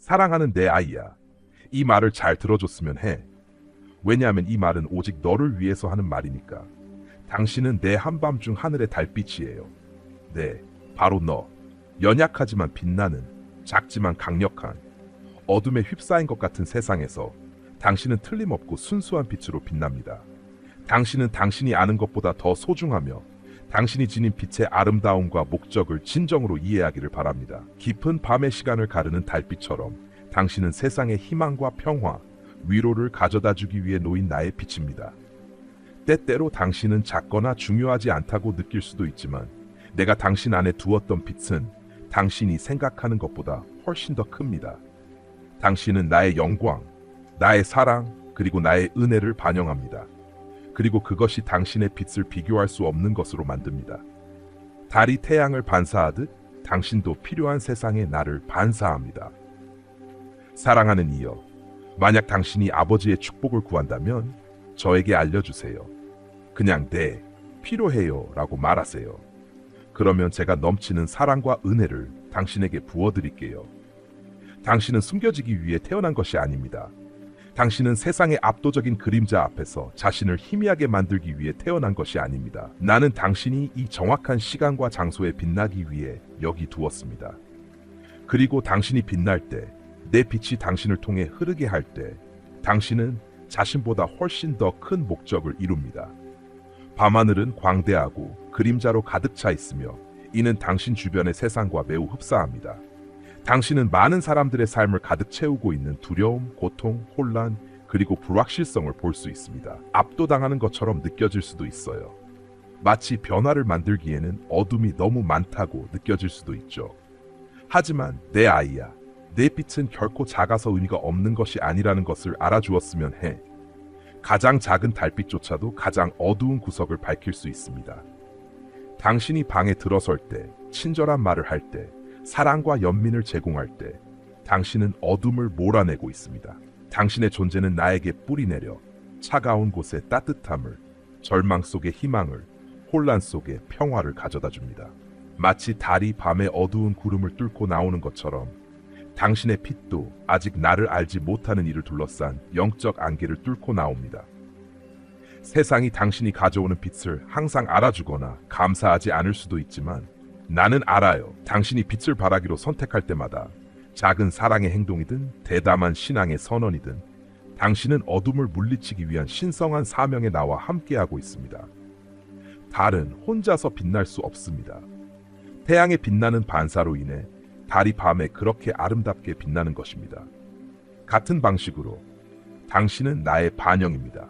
사랑하는 내 아이야. 이 말을 잘 들어줬으면 해. 왜냐하면 이 말은 오직 너를 위해서 하는 말이니까. 당신은 내 한밤중 하늘의 달빛이에요. 네, 바로 너. 연약하지만 빛나는, 작지만 강력한, 어둠에 휩싸인 것 같은 세상에서 당신은 틀림없고 순수한 빛으로 빛납니다. 당신은 당신이 아는 것보다 더 소중하며 당신이 지닌 빛의 아름다움과 목적을 진정으로 이해하기를 바랍니다. 깊은 밤의 시간을 가르는 달빛처럼 당신은 세상의 희망과 평화, 위로를 가져다주기 위해 놓인 나의 빛입니다. 때때로 당신은 작거나 중요하지 않다고 느낄 수도 있지만 내가 당신 안에 두었던 빛은 당신이 생각하는 것보다 훨씬 더 큽니다. 당신은 나의 영광, 나의 사랑, 그리고 나의 은혜를 반영합니다. 그리고 그것이 당신의 빛을 비교할 수 없는 것으로 만듭니다. 달이 태양을 반사하듯 당신도 필요한 세상에 나를 반사합니다. 사랑하는 이여, 만약 당신이 아버지의 축복을 구한다면 저에게 알려주세요. 그냥 네, 필요해요 라고 말하세요. 그러면 제가 넘치는 사랑과 은혜를 당신에게 부어드릴게요. 당신은 숨겨지기 위해 태어난 것이 아닙니다. 당신은 세상의 압도적인 그림자 앞에서 자신을 희미하게 만들기 위해 태어난 것이 아닙니다. 나는 당신이 이 정확한 시간과 장소에 빛나기 위해 여기 두었습니다. 그리고 당신이 빛날 때, 내 빛이 당신을 통해 흐르게 할 때, 당신은 자신보다 훨씬 더 큰 목적을 이룹니다. 밤하늘은 광대하고 그림자로 가득 차 있으며 이는 당신 주변의 세상과 매우 흡사합니다. 당신은 많은 사람들의 삶을 가득 채우고 있는 두려움, 고통, 혼란, 그리고 불확실성을 볼 수 있습니다. 압도당하는 것처럼 느껴질 수도 있어요. 마치 변화를 만들기에는 어둠이 너무 많다고 느껴질 수도 있죠. 하지만 내 아이야, 내 빛은 결코 작아서 의미가 없는 것이 아니라는 것을 알아주었으면 해. 가장 작은 달빛조차도 가장 어두운 구석을 밝힐 수 있습니다. 당신이 방에 들어설 때, 친절한 말을 할 때, 사랑과 연민을 제공할 때 당신은 어둠을 몰아내고 있습니다. 당신의 존재는 나에게 뿌리내려 차가운 곳에 따뜻함을, 절망 속에 희망을, 혼란 속에 평화를 가져다 줍니다. 마치 달이 밤의 어두운 구름을 뚫고 나오는 것처럼 당신의 빛도 아직 나를 알지 못하는 이를 둘러싼 영적 안개를 뚫고 나옵니다. 세상이 당신이 가져오는 빛을 항상 알아주거나 감사하지 않을 수도 있지만 나는 알아요. 당신이 빛을 발하기로 선택할 때마다 작은 사랑의 행동이든 대담한 신앙의 선언이든 당신은 어둠을 물리치기 위한 신성한 사명에 나와 함께하고 있습니다. 달은 혼자서 빛날 수 없습니다. 태양의 빛나는 반사로 인해 달이 밤에 그렇게 아름답게 빛나는 것입니다. 같은 방식으로 당신은 나의 반영입니다.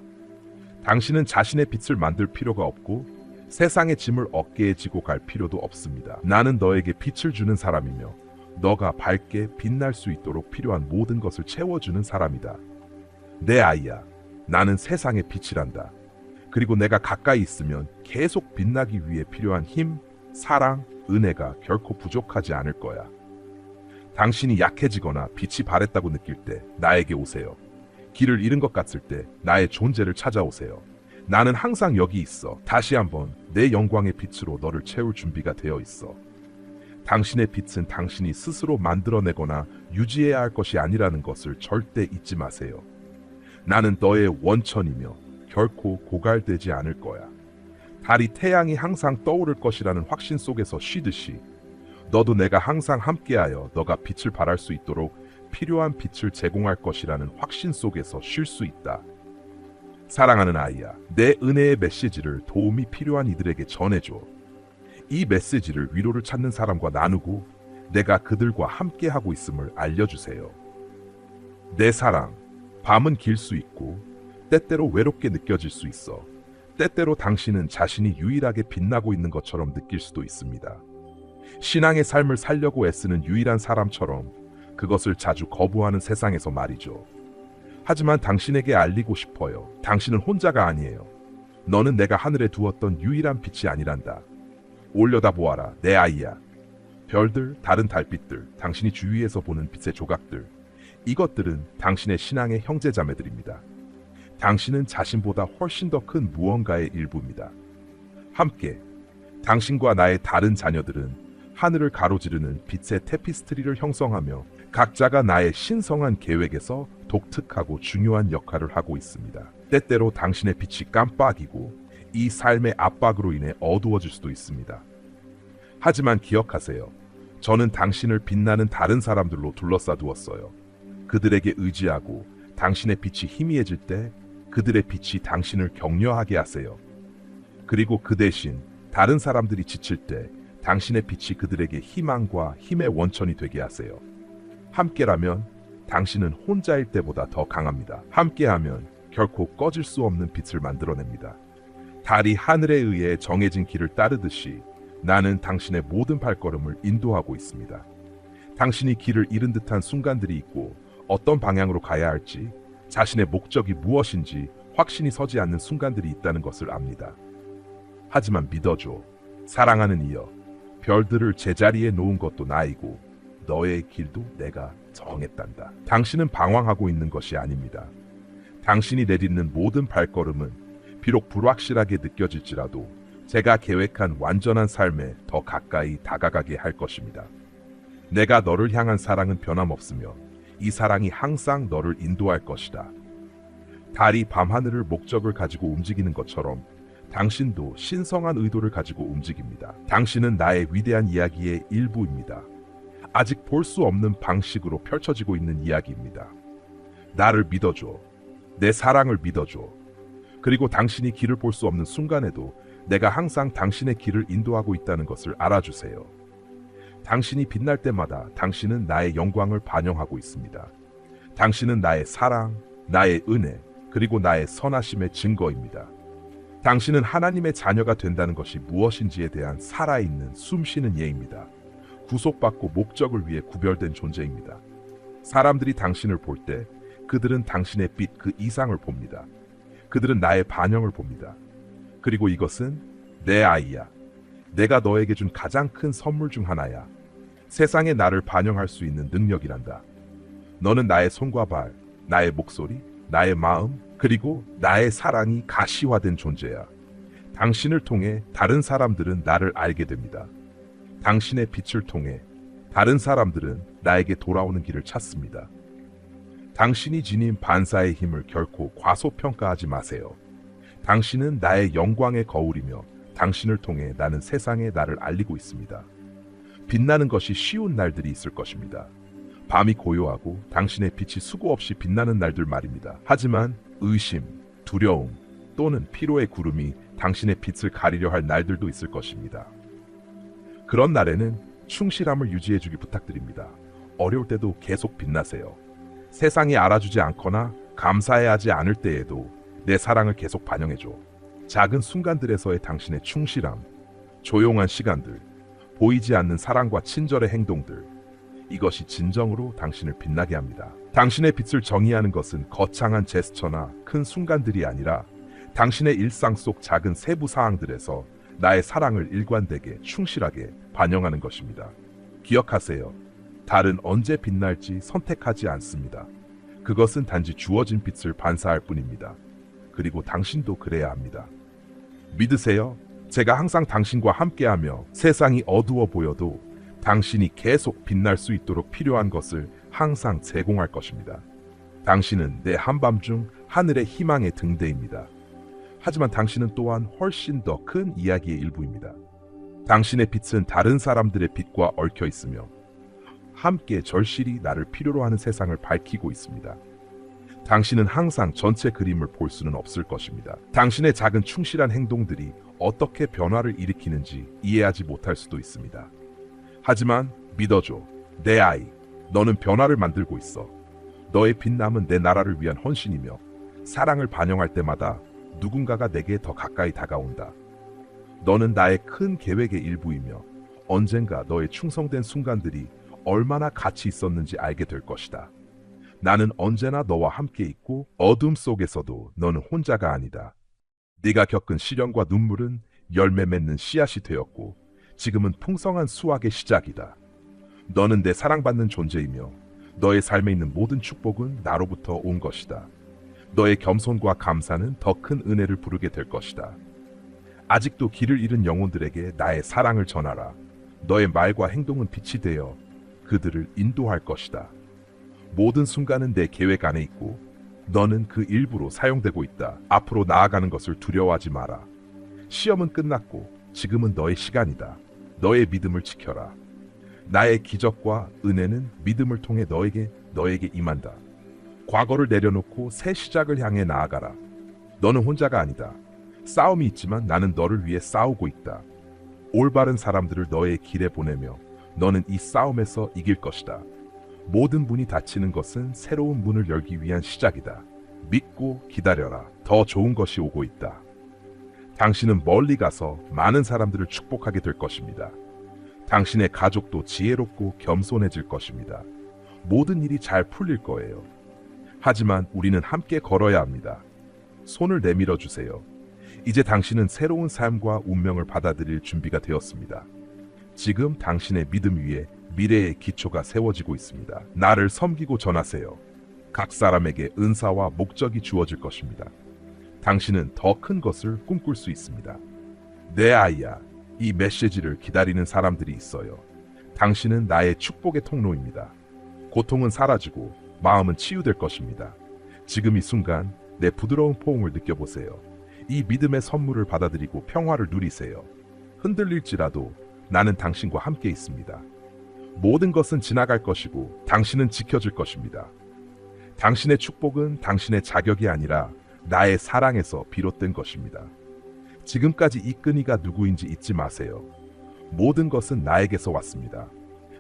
당신은 자신의 빛을 만들 필요가 없고 세상의 짐을 어깨에 지고 갈 필요도 없습니다. 나는 너에게 빛을 주는 사람이며 너가 밝게 빛날 수 있도록 필요한 모든 것을 채워주는 사람이다. 내 아이야, 나는 세상의 빛이란다. 그리고 내가 가까이 있으면 계속 빛나기 위해 필요한 힘, 사랑, 은혜가 결코 부족하지 않을 거야. 당신이 약해지거나 빛이 바랬다고 느낄 때 나에게 오세요. 길을 잃은 것 같을 때 나의 존재를 찾아오세요. 나는 항상 여기 있어. 다시 한번 내 영광의 빛으로 너를 채울 준비가 되어 있어. 당신의 빛은 당신이 스스로 만들어내거나 유지해야 할 것이 아니라는 것을 절대 잊지 마세요. 나는 너의 원천이며 결코 고갈되지 않을 거야. 달이 태양이 항상 떠오를 것이라는 확신 속에서 쉬듯이 너도 내가 항상 함께하여 너가 빛을 발할 수 있도록 필요한 빛을 제공할 것이라는 확신 속에서 쉴 수 있다. 사랑하는 아이야, 내 은혜의 메시지를 도움이 필요한 이들에게 전해줘. 이 메시지를 위로를 찾는 사람과 나누고 내가 그들과 함께하고 있음을 알려주세요. 내 사랑, 밤은 길 수 있고 때때로 외롭게 느껴질 수 있어. 때때로 당신은 자신이 유일하게 빛나고 있는 것처럼 느낄 수도 있습니다. 신앙의 삶을 살려고 애쓰는 유일한 사람처럼 그것을 자주 거부하는 세상에서 말이죠. 하지만 당신에게 알리고 싶어요. 당신은 혼자가 아니에요. 너는 내가 하늘에 두었던 유일한 빛이 아니란다. 올려다보아라, 내 아이야. 별들, 다른 달빛들, 당신이 주위에서 보는 빛의 조각들, 이것들은 당신의 신앙의 형제자매들입니다. 당신은 자신보다 훨씬 더 큰 무언가의 일부입니다. 함께, 당신과 나의 다른 자녀들은 하늘을 가로지르는 빛의 테피스트리를 형성하며 각자가 나의 신성한 계획에서 독특하고 중요한 역할을 하고 있습니다. 때때로 당신의 빛이 깜빡이고 이 삶의 압박으로 인해 어두워질 수도 있습니다. 하지만 기억하세요. 저는 당신을 빛나는 다른 사람들로 둘러싸두었어요. 그들에게 의지하고 당신의 빛이 희미해질 때 그들의 빛이 당신을 격려하게 하세요. 그리고 그 대신 다른 사람들이 지칠 때 당신의 빛이 그들에게 희망과 힘의 원천이 되게 하세요. 함께라면 당신은 혼자일 때보다 더 강합니다. 함께하면 결코 꺼질 수 없는 빛을 만들어냅니다. 달이 하늘에 의해 정해진 길을 따르듯이 나는 당신의 모든 발걸음을 인도하고 있습니다. 당신이 길을 잃은 듯한 순간들이 있고 어떤 방향으로 가야 할지, 자신의 목적이 무엇인지 확신이 서지 않는 순간들이 있다는 것을 압니다. 하지만 믿어줘. 사랑하는 이여, 별들을 제자리에 놓은 것도 나이고 너의 길도 내가 정했단다. 당신은 방황하고 있는 것이 아닙니다. 당신이 내딛는 모든 발걸음은 비록 불확실하게 느껴질지라도 제가 계획한 완전한 삶에 더 가까이 다가가게 할 것입니다. 내가 너를 향한 사랑은 변함없으며 이 사랑이 항상 너를 인도할 것이다. 달이 밤하늘을 목적을 가지고 움직이는 것처럼 당신도 신성한 의도를 가지고 움직입니다. 당신은 나의 위대한 이야기의 일부입니다. 아직 볼 수 없는 방식으로 펼쳐지고 있는 이야기입니다. 나를 믿어줘. 내 사랑을 믿어줘. 그리고 당신이 길을 볼 수 없는 순간에도 내가 항상 당신의 길을 인도하고 있다는 것을 알아주세요. 당신이 빛날 때마다 당신은 나의 영광을 반영하고 있습니다. 당신은 나의 사랑, 나의 은혜, 그리고 나의 선하심의 증거입니다. 당신은 하나님의 자녀가 된다는 것이 무엇인지에 대한 살아있는 숨쉬는 예입니다. 구속받고 목적을 위해 구별된 존재입니다. 사람들이 당신을 볼 때 그들은 당신의 빛 그 이상을 봅니다. 그들은 나의 반영을 봅니다. 그리고 이것은 내 아이야. 내가 너에게 준 가장 큰 선물 중 하나야. 세상에 나를 반영할 수 있는 능력이란다. 너는 나의 손과 발, 나의 목소리, 나의 마음, 그리고 나의 사랑이 가시화된 존재야. 당신을 통해 다른 사람들은 나를 알게 됩니다. 당신의 빛을 통해 다른 사람들은 나에게 돌아오는 길을 찾습니다. 당신이 지닌 반사의 힘을 결코 과소평가하지 마세요. 당신은 나의 영광의 거울이며 당신을 통해 나는 세상에 나를 알리고 있습니다. 빛나는 것이 쉬운 날들이 있을 것입니다. 밤이 고요하고 당신의 빛이 수고 없이 빛나는 날들 말입니다. 하지만 의심, 두려움 또는 피로의 구름이 당신의 빛을 가리려 할 날들도 있을 것입니다. 그런 날에는 충실함을 유지해주기 부탁드립니다. 어려울 때도 계속 빛나세요. 세상이 알아주지 않거나 감사해하지 않을 때에도 내 사랑을 계속 반영해줘. 작은 순간들에서의 당신의 충실함, 조용한 시간들, 보이지 않는 사랑과 친절의 행동들, 이것이 진정으로 당신을 빛나게 합니다. 당신의 빛을 정의하는 것은 거창한 제스처나 큰 순간들이 아니라 당신의 일상 속 작은 세부 사항들에서 나의 사랑을 일관되게 충실하게 반영하는 것입니다. 기억하세요. 달은 언제 빛날지 선택하지 않습니다. 그것은 단지 주어진 빛을 반사할 뿐입니다. 그리고 당신도 그래야 합니다. 믿으세요. 제가 항상 당신과 함께하며 세상이 어두워 보여도 당신이 계속 빛날 수 있도록 필요한 것을 항상 제공할 것입니다. 당신은 내 한밤중 하늘의 희망의 등대입니다. 하지만 당신은 또한 훨씬 더 큰 이야기의 일부입니다. 당신의 빛은 다른 사람들의 빛과 얽혀 있으며 함께 절실히 나를 필요로 하는 세상을 밝히고 있습니다. 당신은 항상 전체 그림을 볼 수는 없을 것입니다. 당신의 작은 충실한 행동들이 어떻게 변화를 일으키는지 이해하지 못할 수도 있습니다. 하지만 믿어줘. 내 아이, 너는 변화를 만들고 있어. 너의 빛남은 내 나라를 위한 헌신이며 사랑을 반영할 때마다 누군가가 내게 더 가까이 다가온다. 너는 나의 큰 계획의 일부이며 언젠가 너의 충성된 순간들이 얼마나 가치 있었는지 알게 될 것이다. 나는 언제나 너와 함께 있고 어둠 속에서도 너는 혼자가 아니다. 네가 겪은 시련과 눈물은 열매 맺는 씨앗이 되었고 지금은 풍성한 수확의 시작이다. 너는 내 사랑받는 존재이며 너의 삶에 있는 모든 축복은 나로부터 온 것이다. 너의 겸손과 감사는 더 큰 은혜를 부르게 될 것이다. 아직도 길을 잃은 영혼들에게 나의 사랑을 전하라. 너의 말과 행동은 빛이 되어 그들을 인도할 것이다. 모든 순간은 내 계획 안에 있고 너는 그 일부로 사용되고 있다. 앞으로 나아가는 것을 두려워하지 마라. 시험은 끝났고 지금은 너의 시간이다. 너의 믿음을 지켜라. 나의 기적과 은혜는 믿음을 통해 너에게 임한다. 과거를 내려놓고 새 시작을 향해 나아가라. 너는 혼자가 아니다. 싸움이 있지만 나는 너를 위해 싸우고 있다. 올바른 사람들을 너의 길에 보내며 너는 이 싸움에서 이길 것이다. 모든 문이 닫히는 것은 새로운 문을 열기 위한 시작이다. 믿고 기다려라. 더 좋은 것이 오고 있다. 당신은 멀리 가서 많은 사람들을 축복하게 될 것입니다. 당신의 가족도 지혜롭고 겸손해질 것입니다. 모든 일이 잘 풀릴 거예요. 하지만 우리는 함께 걸어야 합니다. 손을 내밀어 주세요. 이제 당신은 새로운 삶과 운명을 받아들일 준비가 되었습니다. 지금 당신의 믿음 위에 미래의 기초가 세워지고 있습니다. 나를 섬기고 전하세요. 각 사람에게 은사와 목적이 주어질 것입니다. 당신은 더 큰 것을 꿈꿀 수 있습니다. 내 아이야, 이 메시지를 기다리는 사람들이 있어요. 당신은 나의 축복의 통로입니다. 고통은 사라지고 마음은 치유될 것입니다. 지금 이 순간 내 부드러운 포옹을 느껴보세요. 이 믿음의 선물을 받아들이고 평화를 누리세요. 흔들릴지라도 나는 당신과 함께 있습니다. 모든 것은 지나갈 것이고 당신은 지켜질 것입니다. 당신의 축복은 당신의 자격이 아니라 나의 사랑에서 비롯된 것입니다. 지금까지 이 끈이가 누구인지 잊지 마세요. 모든 것은 나에게서 왔습니다.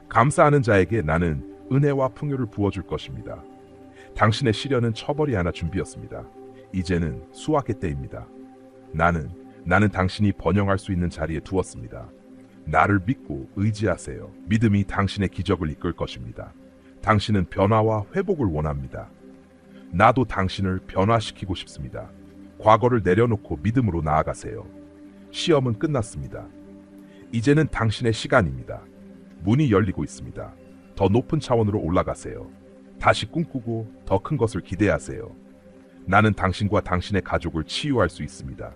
감사하는 자에게 나는 은혜와 풍요를 부어줄 것입니다. 당신의 시련은 처벌이 하나 준비였습니다. 이제는 수확의 때입니다. 나는 당신이 번영할 수 있는 자리에 두었습니다. 나를 믿고 의지하세요. 믿음이 당신의 기적을 이끌 것입니다. 당신은 변화와 회복을 원합니다. 나도 당신을 변화시키고 싶습니다. 과거를 내려놓고 믿음으로 나아가세요. 시험은 끝났습니다. 이제는 당신의 시간입니다. 문이 열리고 있습니다. 더 높은 차원으로 올라가세요. 다시 꿈꾸고 더 큰 것을 기대하세요. 나는 당신과 당신의 가족을 치유할 수 있습니다.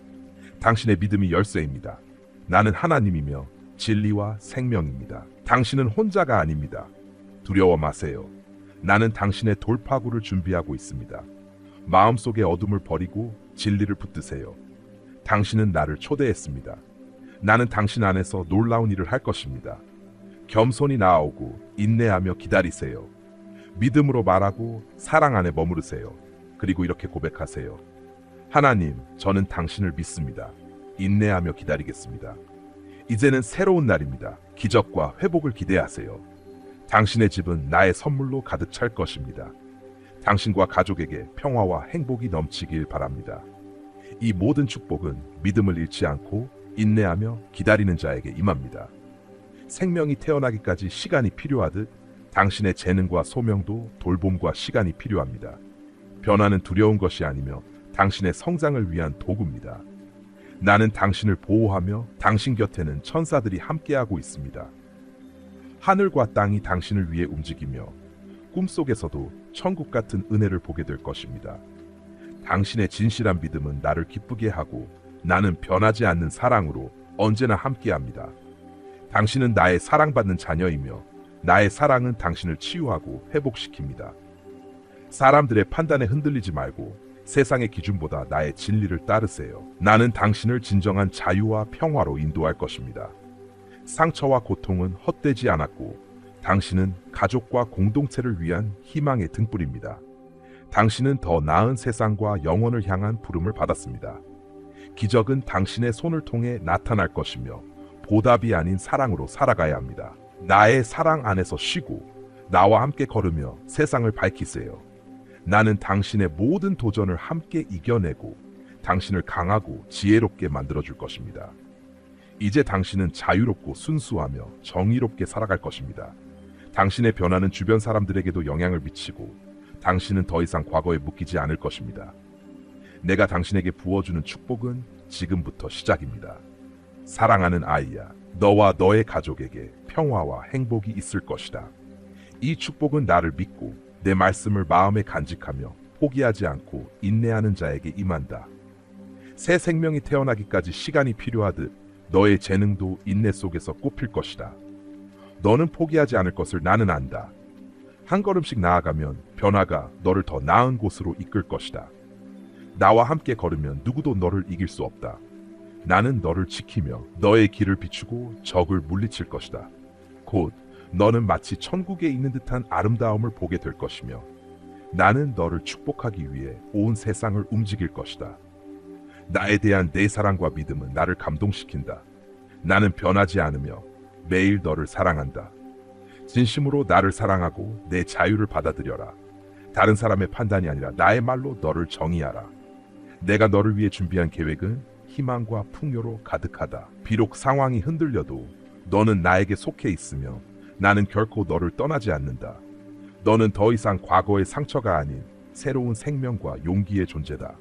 당신의 믿음이 열쇠입니다. 나는 하나님이며 진리와 생명입니다. 당신은 혼자가 아닙니다. 두려워 마세요. 나는 당신의 돌파구를 준비하고 있습니다. 마음속의 어둠을 버리고 진리를 붙드세요. 당신은 나를 초대했습니다. 나는 당신 안에서 놀라운 일을 할 것입니다. 겸손히 나아오고 인내하며 기다리세요. 믿음으로 말하고 사랑 안에 머무르세요. 그리고 이렇게 고백하세요. 하나님, 저는 당신을 믿습니다. 인내하며 기다리겠습니다. 이제는 새로운 날입니다. 기적과 회복을 기대하세요. 당신의 집은 나의 선물로 가득 찰 것입니다. 당신과 가족에게 평화와 행복이 넘치길 바랍니다. 이 모든 축복은 믿음을 잃지 않고 인내하며 기다리는 자에게 임합니다. 생명이 태어나기까지 시간이 필요하듯 당신의 재능과 소명도 돌봄과 시간이 필요합니다. 변화는 두려운 것이 아니며 당신의 성장을 위한 도구입니다. 나는 당신을 보호하며 당신 곁에는 천사들이 함께하고 있습니다. 하늘과 땅이 당신을 위해 움직이며 꿈속에서도 천국 같은 은혜를 보게 될 것입니다. 당신의 진실한 믿음은 나를 기쁘게 하고 나는 변하지 않는 사랑으로 언제나 함께합니다. 당신은 나의 사랑받는 자녀이며 나의 사랑은 당신을 치유하고 회복시킵니다. 사람들의 판단에 흔들리지 말고 세상의 기준보다 나의 진리를 따르세요. 나는 당신을 진정한 자유와 평화로 인도할 것입니다. 상처와 고통은 헛되지 않았고 당신은 가족과 공동체를 위한 희망의 등불입니다. 당신은 더 나은 세상과 영원을 향한 부름을 받았습니다. 기적은 당신의 손을 통해 나타날 것이며 보답이 아닌 사랑으로 살아가야 합니다. 나의 사랑 안에서 쉬고 나와 함께 걸으며 세상을 밝히세요. 나는 당신의 모든 도전을 함께 이겨내고 당신을 강하고 지혜롭게 만들어줄 것입니다. 이제 당신은 자유롭고 순수하며 정의롭게 살아갈 것입니다. 당신의 변화는 주변 사람들에게도 영향을 미치고 당신은 더 이상 과거에 묶이지 않을 것입니다. 내가 당신에게 부어주는 축복은 지금부터 시작입니다. 사랑하는 아이야, 너와 너의 가족에게 평화와 행복이 있을 것이다. 이 축복은 나를 믿고 내 말씀을 마음에 간직하며 포기하지 않고 인내하는 자에게 임한다. 새 생명이 태어나기까지 시간이 필요하듯 너의 재능도 인내 속에서 꽃필 것이다. 너는 포기하지 않을 것을 나는 안다. 한 걸음씩 나아가면 변화가 너를 더 나은 곳으로 이끌 것이다. 나와 함께 걸으면 누구도 너를 이길 수 없다. 나는 너를 지키며 너의 길을 비추고 적을 물리칠 것이다. 곧 너는 마치 천국에 있는 듯한 아름다움을 보게 될 것이며 나는 너를 축복하기 위해 온 세상을 움직일 것이다. 나에 대한 내 사랑과 믿음은 나를 감동시킨다. 나는 변하지 않으며 매일 너를 사랑한다. 진심으로 나를 사랑하고 내 자유를 받아들여라. 다른 사람의 판단이 아니라 나의 말로 너를 정의하라. 내가 너를 위해 준비한 계획은 희망과 풍요로 가득하다. 비록 상황이 흔들려도 너는 나에게 속해 있으며 나는 결코 너를 떠나지 않는다. 너는 더 이상 과거의 상처가 아닌 새로운 생명과 용기의 존재다.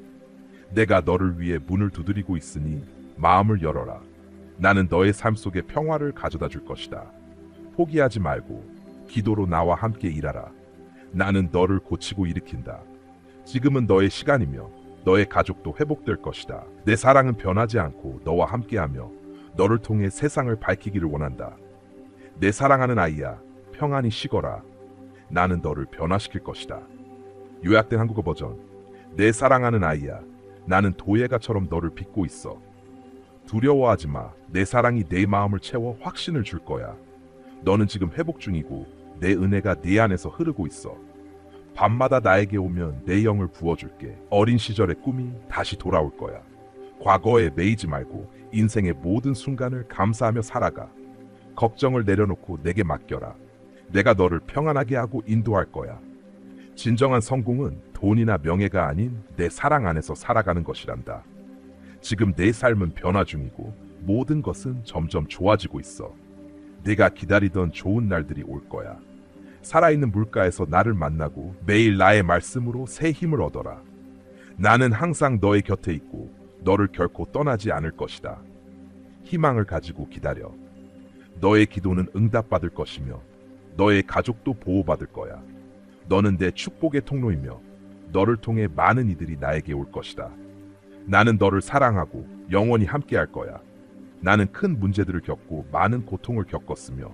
내가 너를 위해 문을 두드리고 있으니 마음을 열어라. 나는 너의 삶 속에 평화를 가져다 줄 것이다. 포기하지 말고 기도로 나와 함께 일하라. 나는 너를 고치고 일으킨다. 지금은 너의 시간이며 너의 가족도 회복될 것이다. 내 사랑은 변하지 않고 너와 함께하며 너를 통해 세상을 밝히기를 원한다. 내 사랑하는 아이야, 평안히 쉬거라. 나는 너를 변화시킬 것이다. 요약된 한국어 버전. 내 사랑하는 아이야, 나는 도예가처럼 너를 빚고 있어. 두려워하지 마. 내 사랑이 내 마음을 채워 확신을 줄 거야. 너는 지금 회복 중이고 내 은혜가 네 안에서 흐르고 있어. 밤마다 나에게 오면 내 영을 부어줄게. 어린 시절의 꿈이 다시 돌아올 거야. 과거에 매이지 말고 인생의 모든 순간을 감사하며 살아가. 걱정을 내려놓고 내게 맡겨라. 내가 너를 평안하게 하고 인도할 거야. 진정한 성공은 돈이나 명예가 아닌 내 사랑 안에서 살아가는 것이란다. 지금 내 삶은 변화 중이고 모든 것은 점점 좋아지고 있어. 내가 기다리던 좋은 날들이 올 거야. 살아있는 물가에서 나를 만나고 매일 나의 말씀으로 새 힘을 얻어라. 나는 항상 너의 곁에 있고 너를 결코 떠나지 않을 것이다. 희망을 가지고 기다려. 너의 기도는 응답받을 것이며 너의 가족도 보호받을 거야. 너는 내 축복의 통로이며 너를 통해 많은 이들이 나에게 올 것이다. 나는 너를 사랑하고 영원히 함께할 거야. 나는 큰 문제들을 겪고 많은 고통을 겪었으며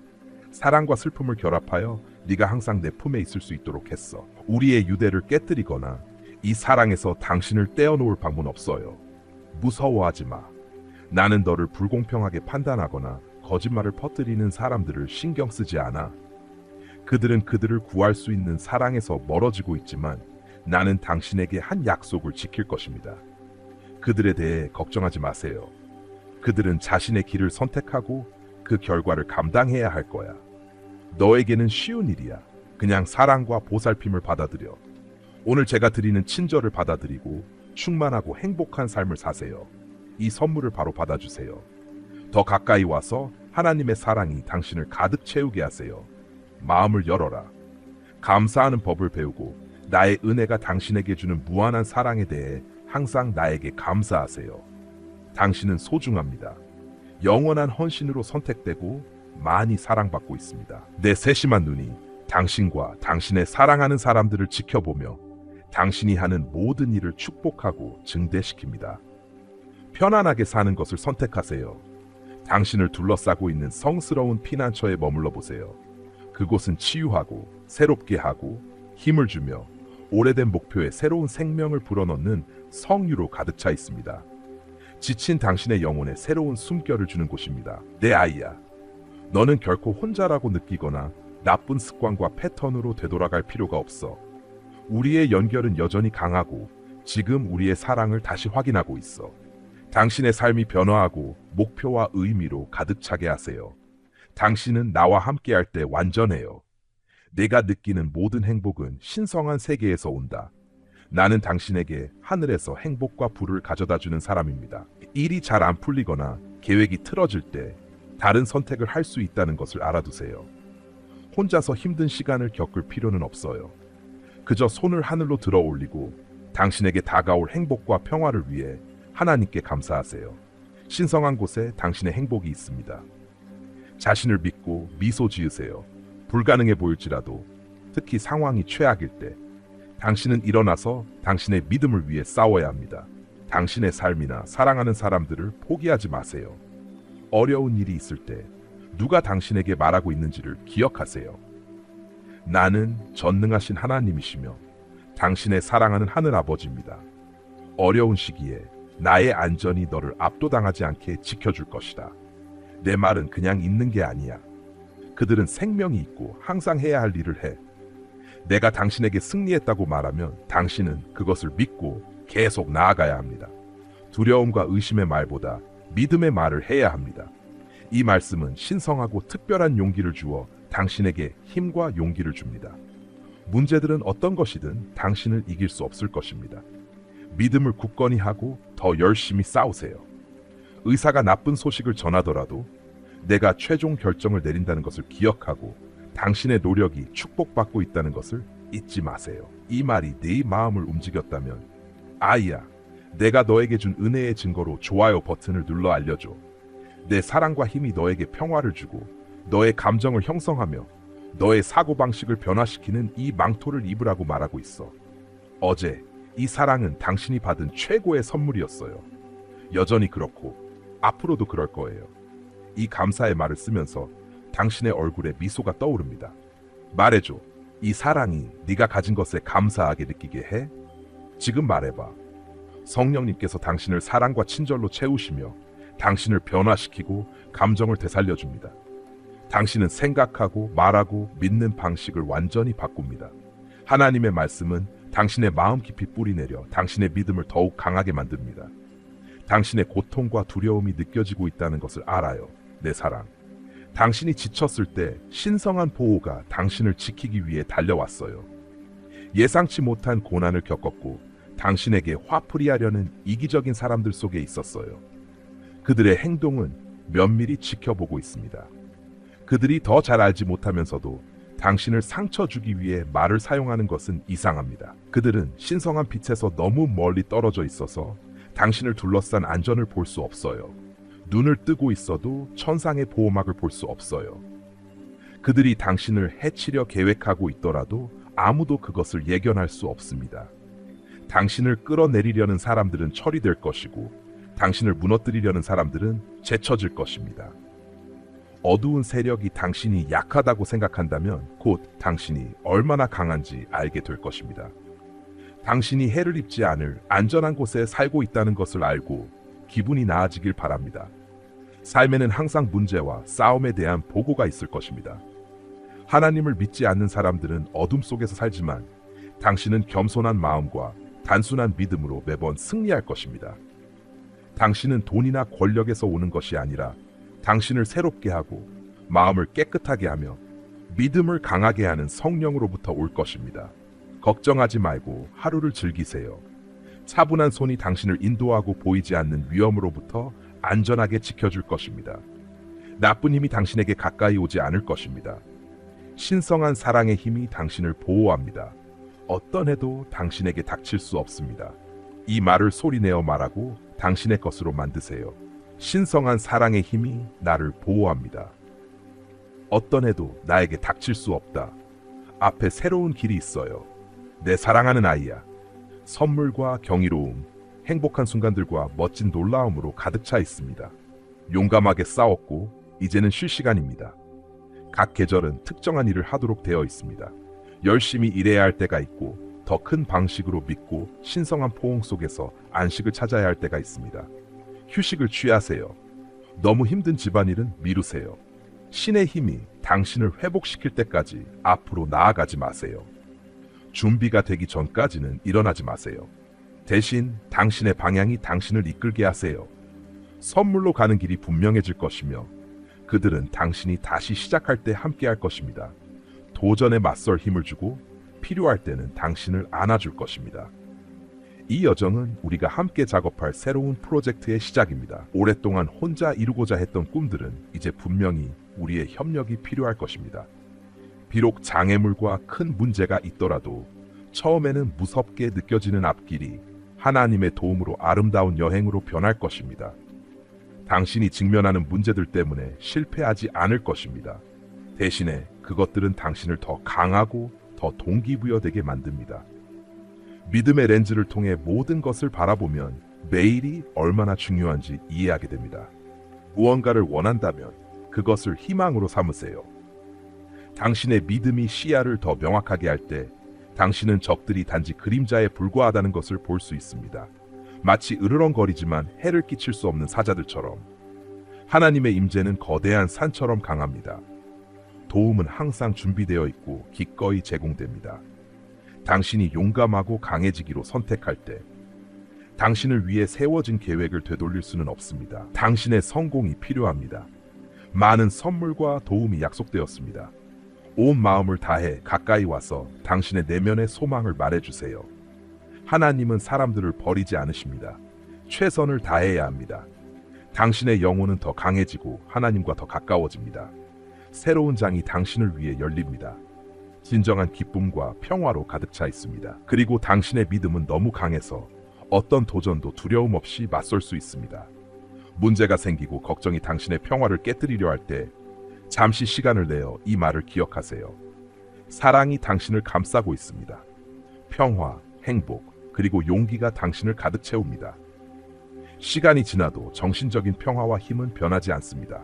사랑과 슬픔을 결합하여 네가 항상 내 품에 있을 수 있도록 했어. 우리의 유대를 깨뜨리거나 이 사랑에서 당신을 떼어놓을 방법은 없어요. 무서워하지 마. 나는 너를 불공평하게 판단하거나 거짓말을 퍼뜨리는 사람들을 신경 쓰지 않아. 그들은 그들을 구할 수 있는 사랑에서 멀어지고 있지만 나는 당신에게 한 약속을 지킬 것입니다. 그들에 대해 걱정하지 마세요. 그들은 자신의 길을 선택하고 그 결과를 감당해야 할 거야. 너에게는 쉬운 일이야. 그냥 사랑과 보살핌을 받아들여. 오늘 제가 드리는 친절을 받아들이고 충만하고 행복한 삶을 사세요. 이 선물을 바로 받아주세요. 더 가까이 와서 하나님의 사랑이 당신을 가득 채우게 하세요. 마음을 열어라. 감사하는 법을 배우고 나의 은혜가 당신에게 주는 무한한 사랑에 대해 항상 나에게 감사하세요. 당신은 소중합니다. 영원한 헌신으로 선택되고 많이 사랑받고 있습니다. 내 세심한 눈이 당신과 당신의 사랑하는 사람들을 지켜보며 당신이 하는 모든 일을 축복하고 증대시킵니다. 편안하게 사는 것을 선택하세요. 당신을 둘러싸고 있는 성스러운 피난처에 머물러 보세요. 그곳은 치유하고 새롭게 하고 힘을 주며 오래된 목표에 새로운 생명을 불어넣는 성유로 가득 차 있습니다. 지친 당신의 영혼에 새로운 숨결을 주는 곳입니다. 내 아이야, 너는 결코 혼자라고 느끼거나 나쁜 습관과 패턴으로 되돌아갈 필요가 없어. 우리의 연결은 여전히 강하고 지금 우리의 사랑을 다시 확인하고 있어. 당신의 삶이 변화하고 목표와 의미로 가득 차게 하세요. 당신은 나와 함께할 때 완전해요. 내가 느끼는 모든 행복은 신성한 세계에서 온다. 나는 당신에게 하늘에서 행복과 부를 가져다주는 사람입니다. 일이 잘 안 풀리거나 계획이 틀어질 때 다른 선택을 할 수 있다는 것을 알아두세요. 혼자서 힘든 시간을 겪을 필요는 없어요. 그저 손을 하늘로 들어 올리고 당신에게 다가올 행복과 평화를 위해 하나님께 감사하세요. 신성한 곳에 당신의 행복이 있습니다. 자신을 믿고 미소 지으세요. 불가능해 보일지라도 특히 상황이 최악일 때 당신은 일어나서 당신의 믿음을 위해 싸워야 합니다. 당신의 삶이나 사랑하는 사람들을 포기하지 마세요. 어려운 일이 있을 때 누가 당신에게 말하고 있는지를 기억하세요. 나는 전능하신 하나님이시며 당신의 사랑하는 하늘아버지입니다. 어려운 시기에 나의 안전이 너를 압도당하지 않게 지켜줄 것이다. 내 말은 그냥 있는 게 아니야. 그들은 생명이 있고 항상 해야 할 일을 해. 내가 당신에게 승리했다고 말하면 당신은 그것을 믿고 계속 나아가야 합니다. 두려움과 의심의 말보다 믿음의 말을 해야 합니다. 이 말씀은 신성하고 특별한 용기를 주어 당신에게 힘과 용기를 줍니다. 문제들은 어떤 것이든 당신을 이길 수 없을 것입니다. 믿음을 굳건히 하고 더 열심히 싸우세요. 의사가 나쁜 소식을 전하더라도 내가 최종 결정을 내린다는 것을 기억하고 당신의 노력이 축복받고 있다는 것을 잊지 마세요. 이 말이 네 마음을 움직였다면 아이야, 내가 너에게 준 은혜의 증거로 좋아요 버튼을 눌러 알려줘. 내 사랑과 힘이 너에게 평화를 주고 너의 감정을 형성하며 너의 사고방식을 변화시키는 이 망토를 입으라고 말하고 있어. 어제 이 사랑은 당신이 받은 최고의 선물이었어요. 여전히 그렇고 앞으로도 그럴 거예요. 이 감사의 말을 쓰면서 당신의 얼굴에 미소가 떠오릅니다. 말해줘. 이 사랑이 네가 가진 것에 감사하게 느끼게 해? 지금 말해봐. 성령님께서 당신을 사랑과 친절로 채우시며 당신을 변화시키고 감정을 되살려줍니다. 당신은 생각하고 말하고 믿는 방식을 완전히 바꿉니다. 하나님의 말씀은 당신의 마음 깊이 뿌리내려 당신의 믿음을 더욱 강하게 만듭니다. 당신의 고통과 두려움이 느껴지고 있다는 것을 알아요. 내 사랑. 당신이 지쳤을 때 신성한 보호가 당신을 지키기 위해 달려왔어요. 예상치 못한 고난을 겪었고 당신에게 화풀이 하려는 이기적인 사람들 속에 있었어요. 그들의 행동은 면밀히 지켜보고 있습니다. 그들이 더 잘 알지 못하면서도 당신을 상처 주기 위해 말을 사용하는 것은 이상합니다. 그들은 신성한 빛에서 너무 멀리 떨어져 있어서 당신을 둘러싼 안전을 볼 수 없어요. 눈을 뜨고 있어도 천상의 보호막을 볼 수 없어요. 그들이 당신을 해치려 계획하고 있더라도 아무도 그것을 예견할 수 없습니다. 당신을 끌어내리려는 사람들은 처리될 것이고 당신을 무너뜨리려는 사람들은 제쳐질 것입니다. 어두운 세력이 당신이 약하다고 생각한다면 곧 당신이 얼마나 강한지 알게 될 것입니다. 당신이 해를 입지 않을 안전한 곳에 살고 있다는 것을 알고 기분이 나아지길 바랍니다. 삶에는 항상 문제와 싸움에 대한 보고가 있을 것입니다. 하나님을 믿지 않는 사람들은 어둠 속에서 살지만 당신은 겸손한 마음과 단순한 믿음으로 매번 승리할 것입니다. 당신은 돈이나 권력에서 오는 것이 아니라 당신을 새롭게 하고 마음을 깨끗하게 하며 믿음을 강하게 하는 성령으로부터 올 것입니다. 걱정하지 말고 하루를 즐기세요. 차분한 손이 당신을 인도하고 보이지 않는 위험으로부터 안전하게 지켜줄 것입니다. 나쁜 힘이 당신에게 가까이 오지 않을 것입니다. 신성한 사랑의 힘이 당신을 보호합니다. 어떤 해도 당신에게 닥칠 수 없습니다. 이 말을 소리내어 말하고 당신의 것으로 만드세요. 신성한 사랑의 힘이 나를 보호합니다. 어떤 해도 나에게 닥칠 수 없다. 앞에 새로운 길이 있어요. 내 사랑하는 아이야. 선물과 경이로움, 행복한 순간들과 멋진 놀라움으로 가득 차 있습니다. 용감하게 싸웠고 이제는 쉴 시간입니다. 각 계절은 특정한 일을 하도록 되어 있습니다. 열심히 일해야 할 때가 있고 더 큰 방식으로 믿고 신성한 포옹 속에서 안식을 찾아야 할 때가 있습니다. 휴식을 취하세요. 너무 힘든 집안일은 미루세요. 신의 힘이 당신을 회복시킬 때까지 앞으로 나아가지 마세요. 준비가 되기 전까지는 일어나지 마세요. 대신 당신의 방향이 당신을 이끌게 하세요. 선물로 가는 길이 분명해질 것이며 그들은 당신이 다시 시작할 때 함께 할 것입니다. 도전에 맞설 힘을 주고 필요할 때는 당신을 안아줄 것입니다. 이 여정은 우리가 함께 작업할 새로운 프로젝트의 시작입니다. 오랫동안 혼자 이루고자 했던 꿈들은 이제 분명히 우리의 협력이 필요할 것입니다. 비록 장애물과 큰 문제가 있더라도 처음에는 무섭게 느껴지는 앞길이 하나님의 도움으로 아름다운 여행으로 변할 것입니다. 당신이 직면하는 문제들 때문에 실패하지 않을 것입니다. 대신에 그것들은 당신을 더 강하고 더 동기부여되게 만듭니다. 믿음의 렌즈를 통해 모든 것을 바라보면 매일이 얼마나 중요한지 이해하게 됩니다. 무언가를 원한다면 그것을 희망으로 삼으세요. 당신의 믿음이 시야를 더 명확하게 할 때 당신은 적들이 단지 그림자에 불과하다는 것을 볼 수 있습니다. 마치 으르렁거리지만 해를 끼칠 수 없는 사자들처럼 하나님의 임재는 거대한 산처럼 강합니다. 도움은 항상 준비되어 있고 기꺼이 제공됩니다. 당신이 용감하고 강해지기로 선택할 때 당신을 위해 세워진 계획을 되돌릴 수는 없습니다. 당신의 성공이 필요합니다. 많은 선물과 도움이 약속되었습니다. 온 마음을 다해 가까이 와서 당신의 내면의 소망을 말해주세요. 하나님은 사람들을 버리지 않으십니다. 최선을 다해야 합니다. 당신의 영혼은 더 강해지고 하나님과 더 가까워집니다. 새로운 장이 당신을 위해 열립니다. 진정한 기쁨과 평화로 가득 차 있습니다. 그리고 당신의 믿음은 너무 강해서 어떤 도전도 두려움 없이 맞설 수 있습니다. 문제가 생기고 걱정이 당신의 평화를 깨뜨리려 할 때 잠시 시간을 내어 이 말을 기억하세요. 사랑이 당신을 감싸고 있습니다. 평화, 행복, 그리고 용기가 당신을 가득 채웁니다. 시간이 지나도 정신적인 평화와 힘은 변하지 않습니다.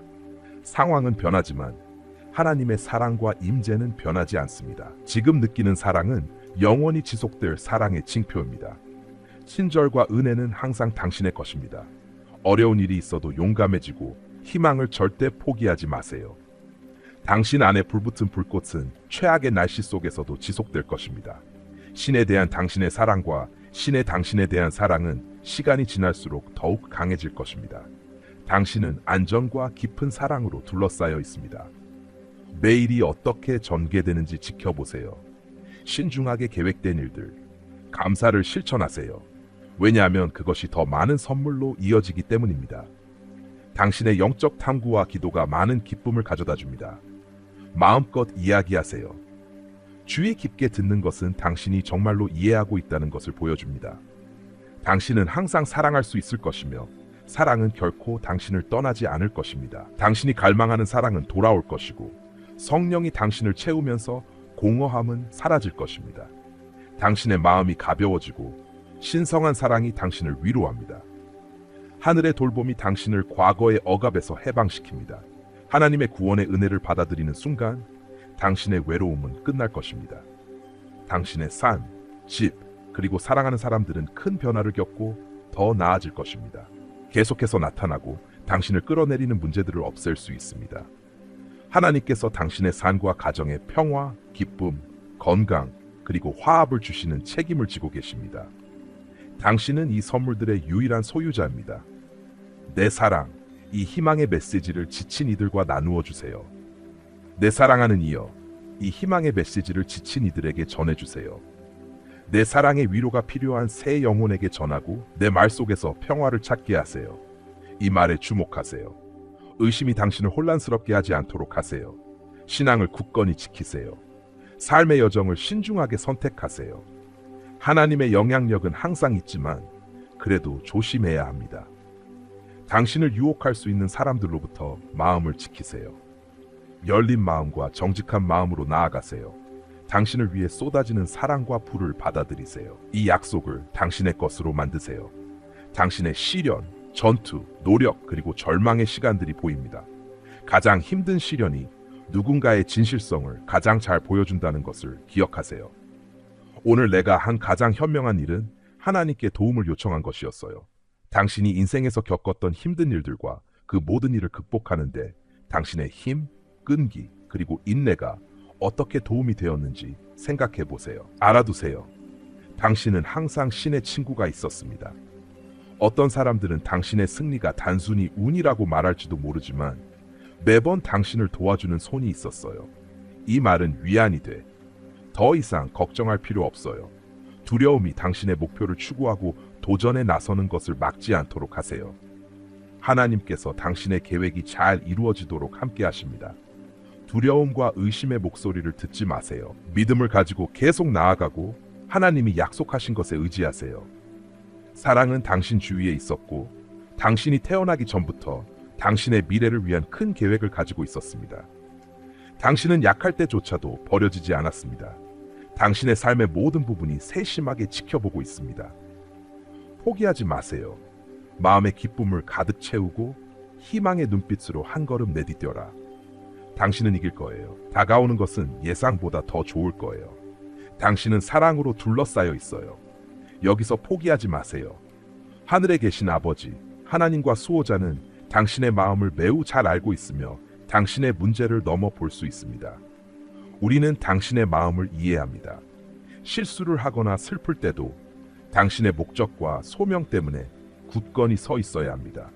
상황은 변하지만 하나님의 사랑과 임재는 변하지 않습니다. 지금 느끼는 사랑은 영원히 지속될 사랑의 징표입니다. 친절과 은혜는 항상 당신의 것입니다. 어려운 일이 있어도 용감해지고 희망을 절대 포기하지 마세요. 당신 안에 불붙은 불꽃은 최악의 날씨 속에서도 지속될 것입니다. 신에 대한 당신의 사랑과 신의 당신에 대한 사랑은 시간이 지날수록 더욱 강해질 것입니다. 당신은 안전과 깊은 사랑으로 둘러싸여 있습니다. 매일이 어떻게 전개되는지 지켜보세요. 신중하게 계획된 일들, 감사를 실천하세요. 왜냐하면 그것이 더 많은 선물로 이어지기 때문입니다. 당신의 영적 탐구와 기도가 많은 기쁨을 가져다 줍니다. 마음껏 이야기하세요. 주의 깊게 듣는 것은 당신이 정말로 이해하고 있다는 것을 보여줍니다. 당신은 항상 사랑할 수 있을 것이며 사랑은 결코 당신을 떠나지 않을 것입니다. 당신이 갈망하는 사랑은 돌아올 것이고 성령이 당신을 채우면서 공허함은 사라질 것입니다. 당신의 마음이 가벼워지고 신성한 사랑이 당신을 위로합니다. 하늘의 돌봄이 당신을 과거의 억압에서 해방시킵니다. 하나님의 구원의 은혜를 받아들이는 순간 당신의 외로움은 끝날 것입니다. 당신의 삶, 집, 그리고 사랑하는 사람들은 큰 변화를 겪고 더 나아질 것입니다. 계속해서 나타나고 당신을 끌어내리는 문제들을 없앨 수 있습니다. 하나님께서 당신의 삶과 가정에 평화, 기쁨, 건강, 그리고 화합을 주시는 책임을 지고 계십니다. 당신은 이 선물들의 유일한 소유자입니다. 내 사랑, 이 희망의 메시지를 지친 이들과 나누어 주세요. 내 사랑하는 이여, 이 희망의 메시지를 지친 이들에게 전해주세요. 내 사랑의 위로가 필요한 새 영혼에게 전하고 내 말 속에서 평화를 찾게 하세요. 이 말에 주목하세요. 의심이 당신을 혼란스럽게 하지 않도록 하세요. 신앙을 굳건히 지키세요. 삶의 여정을 신중하게 선택하세요. 하나님의 영향력은 항상 있지만 그래도 조심해야 합니다. 당신을 유혹할 수 있는 사람들로부터 마음을 지키세요. 열린 마음과 정직한 마음으로 나아가세요. 당신을 위해 쏟아지는 사랑과 불을 받아들이세요. 이 약속을 당신의 것으로 만드세요. 당신의 시련, 전투, 노력, 그리고 절망의 시간들이 보입니다. 가장 힘든 시련이 누군가의 진실성을 가장 잘 보여준다는 것을 기억하세요. 오늘 내가 한 가장 현명한 일은 하나님께 도움을 요청한 것이었어요. 당신이 인생에서 겪었던 힘든 일들과 그 모든 일을 극복하는데 당신의 힘, 끈기, 그리고 인내가 어떻게 도움이 되었는지 생각해 보세요. 알아두세요. 당신은 항상 신의 친구가 있었습니다. 어떤 사람들은 당신의 승리가 단순히 운이라고 말할지도 모르지만 매번 당신을 도와주는 손이 있었어요. 이 말은 위안이 돼. 더 이상 걱정할 필요 없어요. 두려움이 당신의 목표를 추구하고 도전에 나서는 것을 막지 않도록 하세요. 하나님께서 당신의 계획이 잘 이루어지도록 함께 하십니다. 두려움과 의심의 목소리를 듣지 마세요. 믿음을 가지고 계속 나아가고 하나님이 약속하신 것에 의지하세요. 사랑은 당신 주위에 있었고 당신이 태어나기 전부터 당신의 미래를 위한 큰 계획을 가지고 있었습니다. 당신은 약할 때조차도 버려지지 않았습니다. 당신의 삶의 모든 부분이 세심하게 지켜보고 있습니다. 포기하지 마세요. 마음의 기쁨을 가득 채우고 희망의 눈빛으로 한 걸음 내디뎌라. 당신은 이길 거예요. 다가오는 것은 예상보다 더 좋을 거예요. 당신은 사랑으로 둘러싸여 있어요. 여기서 포기하지 마세요. 하늘에 계신 아버지, 하나님과 수호자는 당신의 마음을 매우 잘 알고 있으며 당신의 문제를 넘어볼 수 있습니다. 우리는 당신의 마음을 이해합니다. 실수를 하거나 슬플 때도 당신의 목적과 소명 때문에 굳건히 서 있어야 합니다.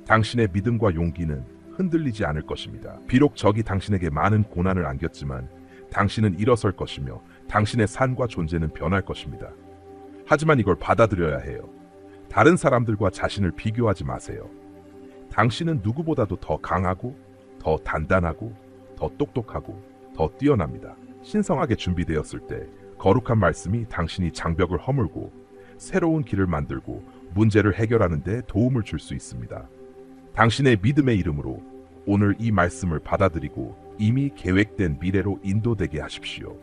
당신의 믿음과 용기는 흔들리지 않을 것입니다. 비록 적이 당신에게 많은 고난을 안겼지만 당신은 일어설 것이며 당신의 삶과 존재는 변할 것입니다. 하지만 이걸 받아들여야 해요. 다른 사람들과 자신을 비교하지 마세요. 당신은 누구보다도 더 강하고 더 단단하고 더 똑똑하고 더 뛰어납니다. 신성하게 준비되었을 때 거룩한 말씀이 당신이 장벽을 허물고 새로운 길을 만들고 문제를 해결하는 데 도움을 줄 수 있습니다. 당신의 믿음의 이름으로 오늘 이 말씀을 받아들이고 이미 계획된 미래로 인도되게 하십시오.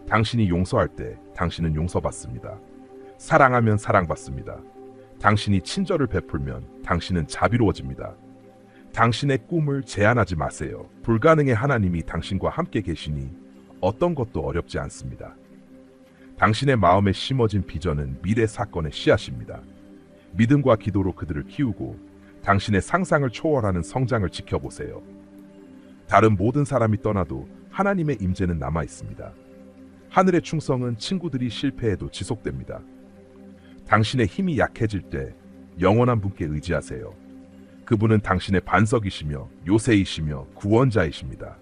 당신이 용서할 때 당신은 용서받습니다. 사랑하면 사랑받습니다. 당신이 친절을 베풀면 당신은 자비로워집니다. 당신의 꿈을 제한하지 마세요. 불가능의 하나님이 당신과 함께 계시니 어떤 것도 어렵지 않습니다. 당신의 마음에 심어진 비전은 미래 사건의 씨앗입니다. 믿음과 기도로 그들을 키우고 당신의 상상을 초월하는 성장을 지켜보세요. 다른 모든 사람이 떠나도 하나님의 임재는 남아 있습니다. 하늘의 충성은 친구들이 실패해도 지속됩니다. 당신의 힘이 약해질 때 영원한 분께 의지하세요. 그분은 당신의 반석이시며 요새이시며 구원자이십니다.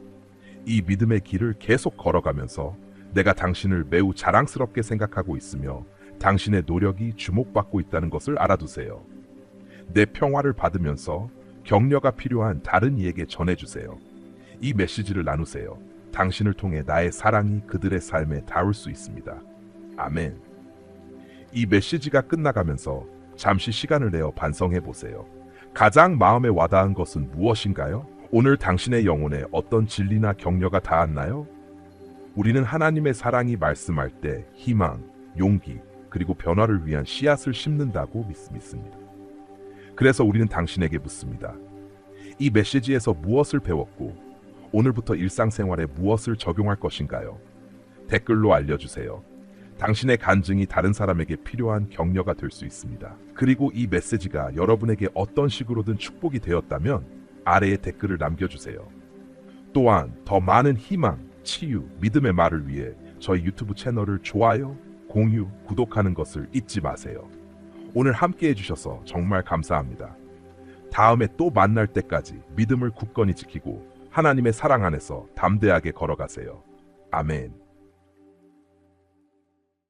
이 믿음의 길을 계속 걸어가면서 내가 당신을 매우 자랑스럽게 생각하고 있으며 당신의 노력이 주목받고 있다는 것을 알아두세요. 내 평화를 받으면서 격려가 필요한 다른 이에게 전해주세요. 이 메시지를 나누세요. 당신을 통해 나의 사랑이 그들의 삶에 닿을 수 있습니다. 아멘. 이 메시지가 끝나가면서 잠시 시간을 내어 반성해 보세요. 가장 마음에 와닿은 것은 무엇인가요? 오늘 당신의 영혼에 어떤 진리나 격려가 닿았나요? 우리는 하나님의 사랑이 말씀할 때 희망, 용기, 그리고 변화를 위한 씨앗을 심는다고 믿습니다. 그래서 우리는 당신에게 묻습니다. 이 메시지에서 무엇을 배웠고 오늘부터 일상생활에 무엇을 적용할 것인가요? 댓글로 알려주세요. 당신의 간증이 다른 사람에게 필요한 격려가 될 수 있습니다. 그리고 이 메시지가 여러분에게 어떤 식으로든 축복이 되었다면 아래에 댓글을 남겨주세요. 또한 더 많은 희망, 치유, 믿음의 말을 위해 저희 유튜브 채널을 좋아요, 공유, 구독하는 것을 잊지 마세요. 오늘 함께 해주셔서 정말 감사합니다. 다음에 또 만날 때까지 믿음을 굳건히 지키고 하나님의 사랑 안에서 담대하게 걸어가세요. 아멘.